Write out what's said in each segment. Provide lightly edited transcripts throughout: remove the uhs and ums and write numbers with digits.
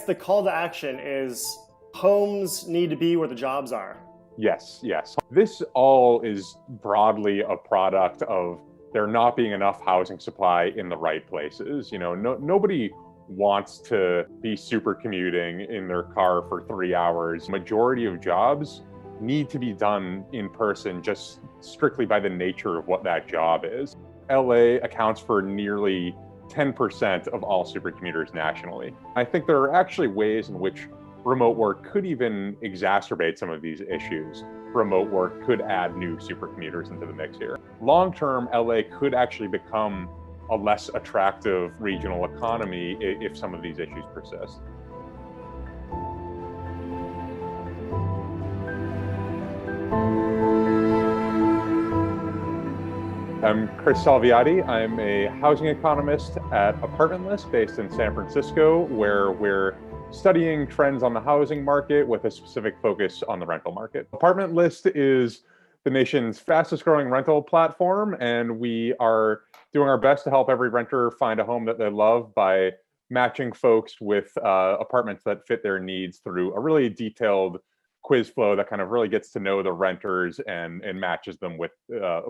The call to action is homes need to be where the jobs are. Yes, yes. This all is broadly a product of there not being enough housing supply in the right places. Nobody wants to be super commuting in their car for 3 hours. Majority of jobs need to be done in person just strictly by the nature of what that job is. LA accounts for nearly 10% of all supercommuters nationally. I think there are actually ways in which remote work could even exacerbate some of these issues. Remote work could add new supercommuters into the mix here. Long-term, LA could actually become a less attractive regional economy if some of these issues persist. I'm Chris Salviati. I'm a housing economist at Apartment List based in San Francisco, where we're studying trends on the housing market with a specific focus on the rental market. Apartment List is the nation's fastest growing rental platform, and we are doing our best to help every renter find a home that they love by matching folks with apartments that fit their needs through a really detailed quiz flow that kind of really gets to know the renters and matches them with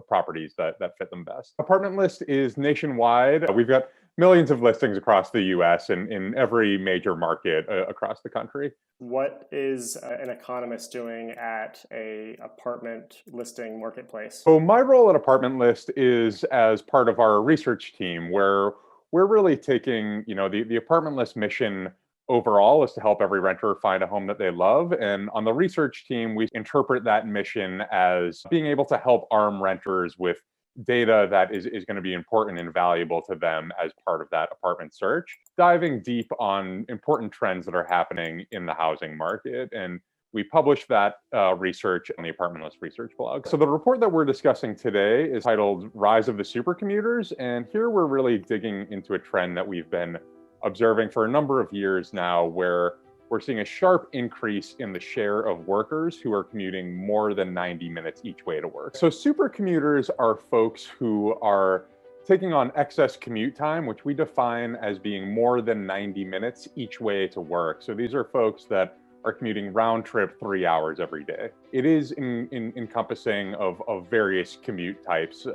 properties that fit them best. Apartment List is nationwide. We've got millions of listings across the US and in every major market across the country. What is an economist doing at a apartment listing marketplace? So my role at Apartment List is as part of our research team, where we're really taking, the Apartment List mission overall is to help every renter find a home that they love. And on the research team, we interpret that mission as being able to help arm renters with data that is going to be important and valuable to them as part of that apartment search, diving deep on important trends that are happening in the housing market. And we publish that research on the Apartment List research blog. So the report that we're discussing today is titled Rise of the Supercommuters. And here we're really digging into a trend that we've been observing for a number of years now, where we're seeing a sharp increase in the share of workers who are commuting more than 90 minutes each way to work. So supercommuters are folks who are taking on excess commute time, which we define as being more than 90 minutes each way to work. So these are folks that are commuting round trip 3 hours every day. It is encompassing of various commute types.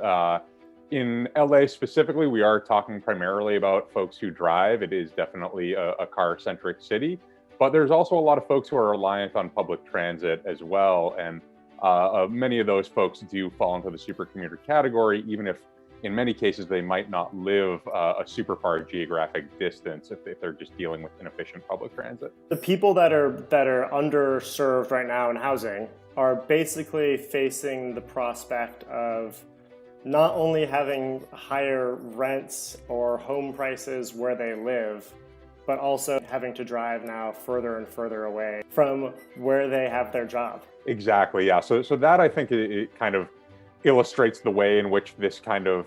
In LA specifically, we are talking primarily about folks who drive. It is definitely a car-centric city, but there's also a lot of folks who are reliant on public transit as well. And many of those folks do fall into the supercommuter category, even if in many cases they might not live a super far geographic distance if they're just dealing with inefficient public transit. The people that are underserved right now in housing are basically facing the prospect of not only having higher rents or home prices where they live, but also having to drive now further and further away from where they have their job. Exactly, yeah. So that, I think, it kind of illustrates the way in which this kind of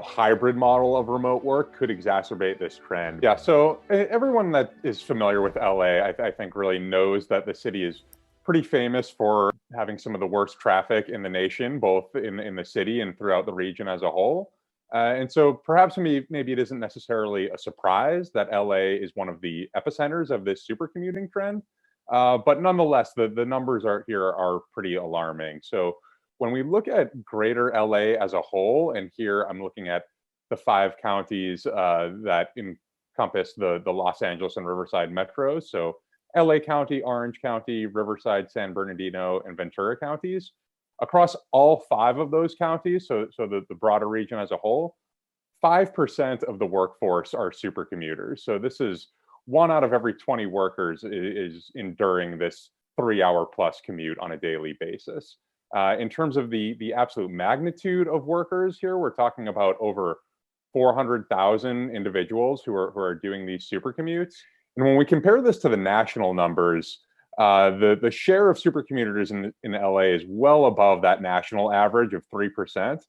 hybrid model of remote work could exacerbate this trend. Yeah, so everyone that is familiar with LA, I think, really knows that the city is pretty famous for having some of the worst traffic in the nation, both in the city and throughout the region as a whole. And so perhaps maybe it isn't necessarily a surprise that LA is one of the epicenters of this supercommuting trend. But nonetheless, the numbers are pretty alarming. So when we look at greater LA as a whole, and here I'm looking at the 5 counties that encompass the Los Angeles and Riverside metros. So LA County, Orange County, Riverside, San Bernardino, and Ventura counties. Across all 5 of those counties, so the broader region as a whole, 5% of the workforce are supercommuters. So this is 1 out of every 20 workers is enduring this 3-hour plus commute on a daily basis. In terms of the absolute magnitude of workers here, we're talking about over 400,000 individuals who are doing these supercommutes. And when we compare this to the national numbers, the share of supercommuters in LA is well above that national average of 3%.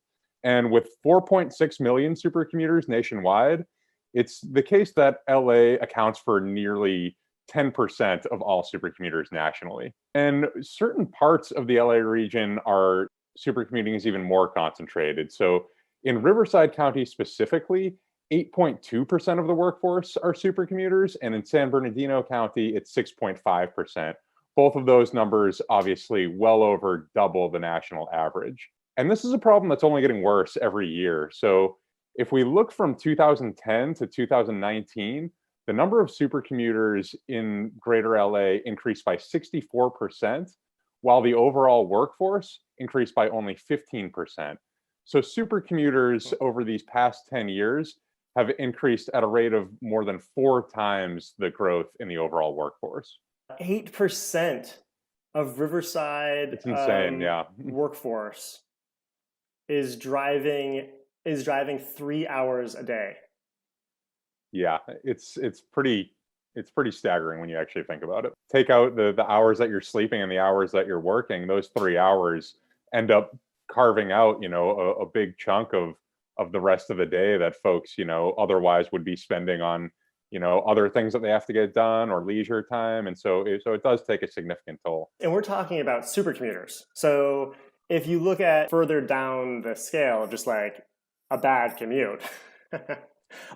And with 4.6 million supercommuters nationwide, it's the case that LA accounts for nearly 10% of all supercommuters nationally. And certain parts of the LA region are supercommuting is even more concentrated. So in Riverside County specifically, 8.2% of the workforce are supercommuters, and in San Bernardino County, it's 6.5%. Both of those numbers obviously well over double the national average. And this is a problem that's only getting worse every year. So if we look from 2010 to 2019, the number of supercommuters in greater LA increased by 64%, while the overall workforce increased by only 15%. So supercommuters over these past 10 years have increased at a rate of more than 4 times the growth in the overall workforce. 8% of Riverside It's insane, yeah. workforce is driving 3 hours a day. Yeah, it's pretty staggering when you actually think about it. Take out the hours that you're sleeping and the hours that you're working, those 3 hours end up carving out, a big chunk of the rest of the day that folks, otherwise would be spending on, other things that they have to get done or leisure time. And so it does take a significant toll. And we're talking about supercommuters. So if you look at further down the scale, just like a bad commute,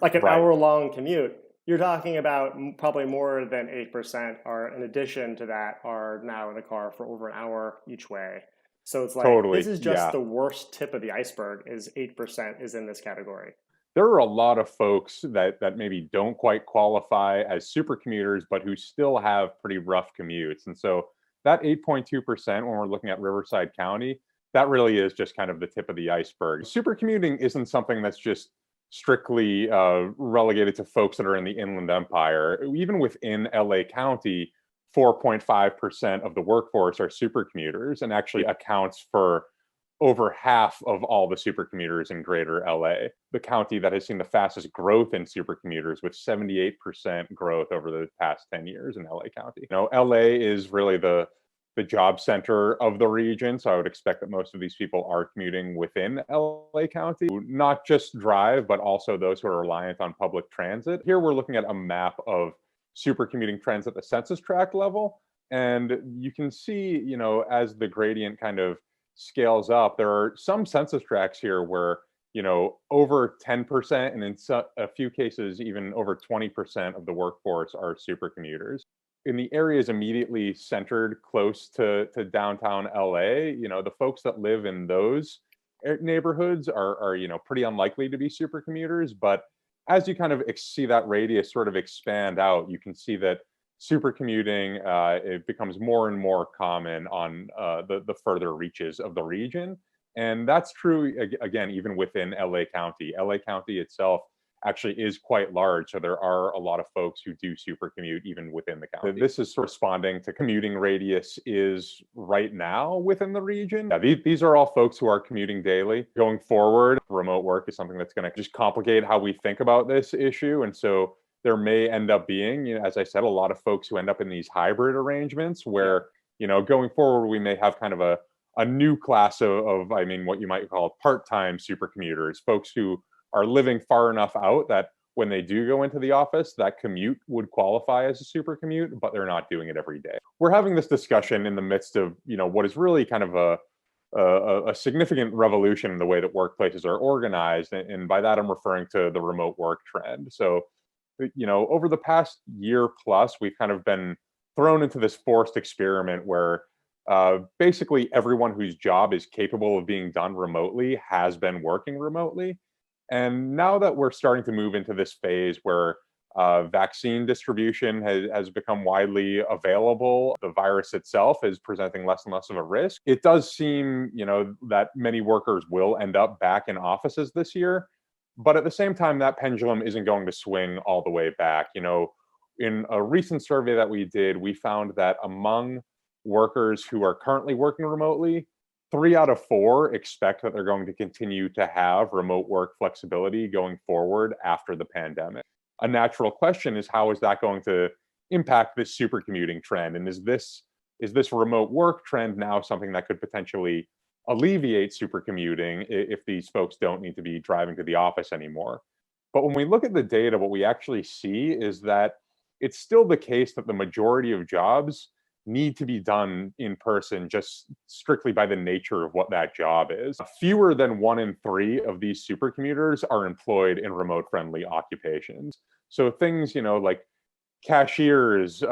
like an hour-long commute, you're talking about probably more than 8% are, in addition to that, are now in a car for over an hour each way. So it's like, this is just the worst tip of the iceberg, is 8% is in this category. There are a lot of folks that maybe don't quite qualify as supercommuters, but who still have pretty rough commutes. And so that 8.2%, when we're looking at Riverside County, that really is just kind of the tip of the iceberg. Supercommuting isn't something that's just strictly relegated to folks that are in the Inland Empire. Even within LA County, 4.5% of the workforce are supercommuters, and actually accounts for over half of all the supercommuters in greater LA. The county that has seen the fastest growth in supercommuters, with 78% growth over the past 10 years in LA County. LA is really the job center of the region, so I would expect that most of these people are commuting within LA County, not just drive, but also those who are reliant on public transit. Here we're looking at a map of supercommuting trends at the census tract level, and you can see, as the gradient kind of scales up, there are some census tracts here where, over 10%, and in a few cases, even over 20% of the workforce are supercommuters. In the areas immediately centered close to downtown LA, the folks that live in those neighborhoods are pretty unlikely to be supercommuters. But as you kind of see that radius sort of expand out, you can see that supercommuting, it becomes more and more common on the further reaches of the region. And that's true, again, even within LA County. LA County itself actually is quite large, so there are a lot of folks who do supercommute even within the county. This is responding to commuting radius is right now within the region. Yeah, these are all folks who are commuting daily. Going forward, remote work is something that's going to just complicate how we think about this issue. And so there may end up being, as I said, a lot of folks who end up in these hybrid arrangements where, going forward, we may have kind of a new class of what you might call part-time supercommuters, folks who are living far enough out that when they do go into the office, that commute would qualify as a supercommute, but they're not doing it every day. We're having this discussion in the midst of, what is really kind of a significant revolution in the way that workplaces are organized. And by that, I'm referring to the remote work trend. So, over the past year plus, we've kind of been thrown into this forced experiment where basically everyone whose job is capable of being done remotely has been working remotely. And now that we're starting to move into this phase where vaccine distribution has become widely available, the virus itself is presenting less and less of a risk. It does seem, that many workers will end up back in offices this year. But at the same time, that pendulum isn't going to swing all the way back. In a recent survey that we did, we found that among workers who are currently working remotely, 3 out of 4 expect that they're going to continue to have remote work flexibility going forward after the pandemic. A natural question is, how is that going to impact this supercommuting trend? And is this remote work trend now something that could potentially alleviate supercommuting if these folks don't need to be driving to the office anymore? But when we look at the data, what we actually see is that it's still the case that the majority of jobs need to be done in person just strictly by the nature of what that job is. Fewer than 1 in 3 of these supercommuters are employed in remote-friendly occupations. So things, like cashiers,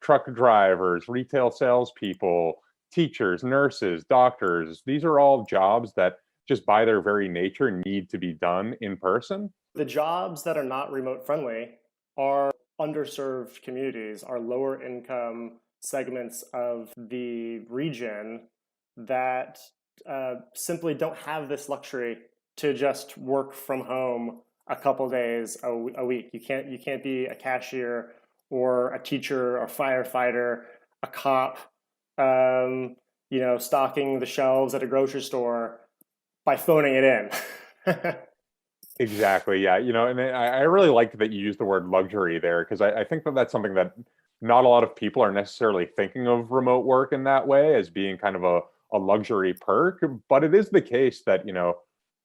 truck drivers, retail salespeople, teachers, nurses, doctors, these are all jobs that just by their very nature need to be done in person. The jobs that are not remote friendly are underserved communities, are lower income segments of the region that simply don't have this luxury to just work from home a couple days a week. You can't be a cashier or a teacher or firefighter, a cop, stocking the shelves at a grocery store by phoning it in. Exactly. Yeah. And I really like that you used the word luxury there, because I think that that's something that not a lot of people are necessarily thinking of remote work in that way as being kind of a luxury perk. But it is the case that,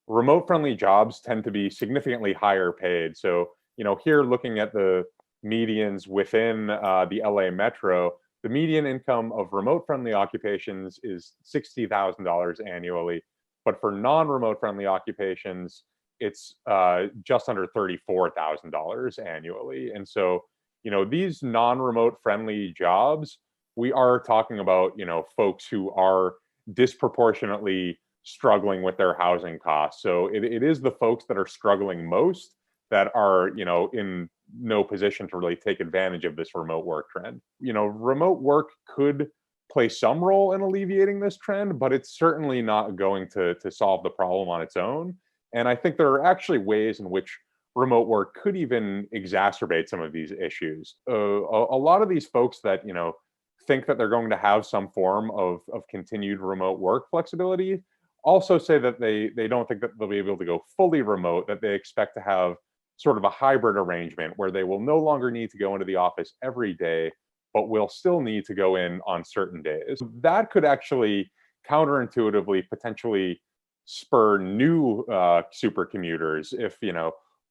remote friendly jobs tend to be significantly higher paid. So, here looking at the medians within the LA metro, the median income of remote friendly occupations is $60,000 annually. But for non remote friendly occupations, it's just under $34,000 annually. And so, these non-remote friendly jobs, we are talking about, folks who are disproportionately struggling with their housing costs. So it is the folks that are struggling most that are, in no position to really take advantage of this remote work trend. Remote work could play some role in alleviating this trend, but it's certainly not going to solve the problem on its own. And I think there are actually ways in which remote work could even exacerbate some of these issues. A lot of these folks that, think that they're going to have some form of continued remote work flexibility also say that they don't think that they'll be able to go fully remote, that they expect to have sort of a hybrid arrangement where they will no longer need to go into the office every day, but will still need to go in on certain days. That could actually counterintuitively potentially spur new supercommuters if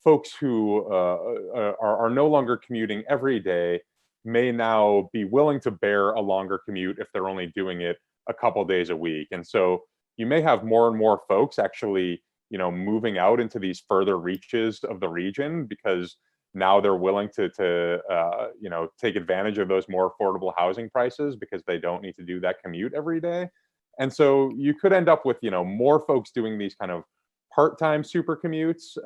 folks who are no longer commuting every day may now be willing to bear a longer commute if they're only doing it a couple days a week. And so you may have more and more folks actually moving out into these further reaches of the region because now they're willing to take advantage of those more affordable housing prices because they don't need to do that commute every day. And so you could end up with more folks doing these kind of part-time super commutes.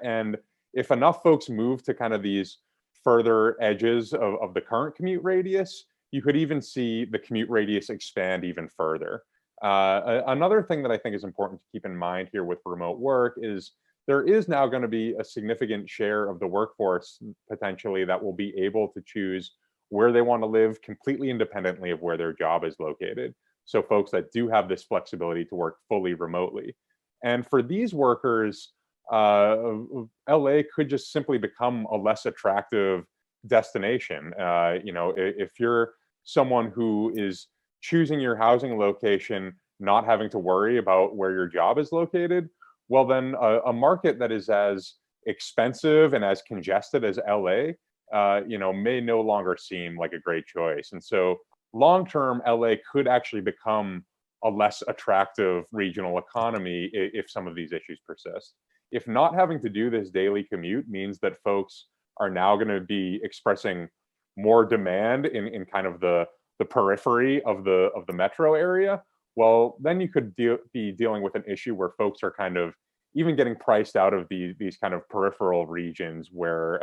And if enough folks move to kind of these further edges of the current commute radius, you could even see the commute radius expand even further. Another thing that I think is important to keep in mind here with remote work is there is now going to be a significant share of the workforce potentially that will be able to choose where they want to live completely independently of where their job is located. So folks that do have this flexibility to work fully remotely. And for these workers, LA could just simply become a less attractive destination. If you're someone who is choosing your housing location, not having to worry about where your job is located, well, then a market that is as expensive and as congested as LA, may no longer seem like a great choice. And so long-term, LA could actually become a less attractive regional economy if some of these issues persist. If not having to do this daily commute means that folks are now going to be expressing more demand in kind of the periphery of the metro area, well, then you could be dealing with an issue where folks are kind of even getting priced out of these kind of peripheral regions where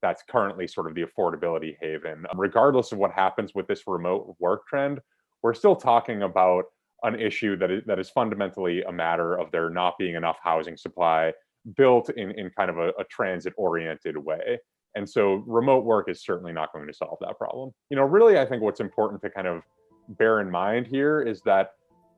that's currently sort of the affordability haven. Regardless of what happens with this remote work trend, we're still talking about an issue that is fundamentally a matter of there not being enough housing supply built in kind of a transit-oriented way. And so remote work is certainly not going to solve that problem. Really, I think what's important to kind of bear in mind here is that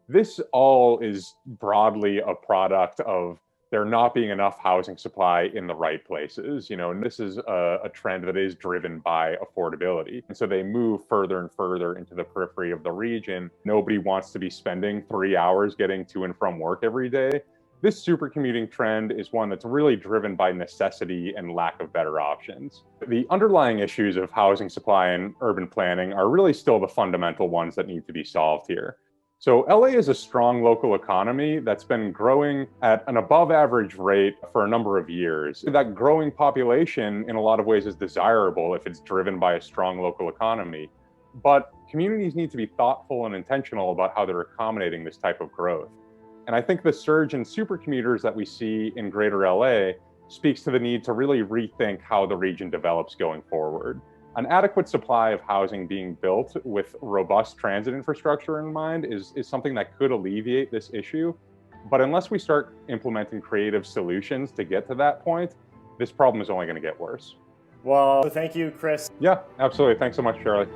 this all is broadly a product of there not being enough housing supply in the right places, and this is a trend that is driven by affordability. And so they move further and further into the periphery of the region. Nobody wants to be spending 3 hours getting to and from work every day. This supercommuting trend is one that's really driven by necessity and lack of better options. The underlying issues of housing supply and urban planning are really still the fundamental ones that need to be solved here. So LA is a strong local economy that's been growing at an above average rate for a number of years. That growing population in a lot of ways is desirable if it's driven by a strong local economy. But communities need to be thoughtful and intentional about how they're accommodating this type of growth. And I think the surge in supercommuters that we see in greater LA speaks to the need to really rethink how the region develops going forward. An adequate supply of housing being built with robust transit infrastructure in mind is something that could alleviate this issue. But unless we start implementing creative solutions to get to that point, this problem is only going to get worse. Well, thank you, Chris. Yeah, absolutely. Thanks so much, Charlie.